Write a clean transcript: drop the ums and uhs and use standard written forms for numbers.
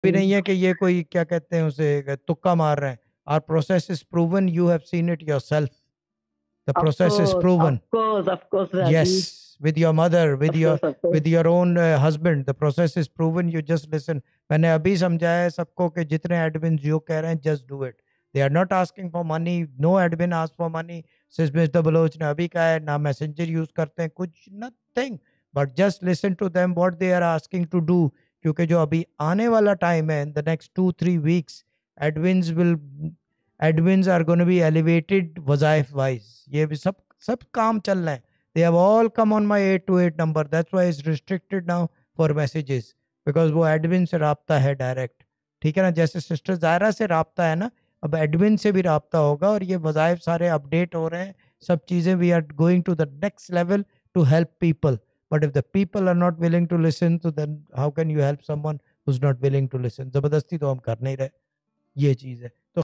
भी नहीं है कि ये कोई क्या कहते हैं उसे तुक्का मार रहे हैं. Our process is proven. You have seen it yourself. The process is proven. Of course, Yes, Rajiv. with your mother, with Of course, of course. with your own husband, the process is proven. You just listen. मैंने अभी समझाया है सबको कि जितने admin जो कह रहे हैं just do it. They are not asking for money. No admin asks for money. सिर्फ मिस्टर बलोच ने अभी कहा है ना मैसेंजर यूज करते हैं कुछ nothing. But just listen to them what they are asking to do. क्योंकि जो अभी आने वाला टाइम है in the next 2-3 weeks, admins will admins are going to be elevated वज़ाइफ वाइज. ये भी सब काम चल रहे हैं. They have all come on my 828 number. That's why it's restricted now for messages. Because वो admin से राब्ता है डायरेक्ट. ठीक है ना, जैसे सिस्टर जायरा से राब्ता है ना, अब एडमिन से भी राब्ता होगा. और ये वज़ाइफ सारे अपडेट हो रहे हैं, सब चीज़ें. We are going to the next level to help people. But if the people are not willing to listen, तो then how can you help someone who is not willing to listen. ज़बरदस्ती तो हम कर नहीं रहे. ये चीज़ है. तो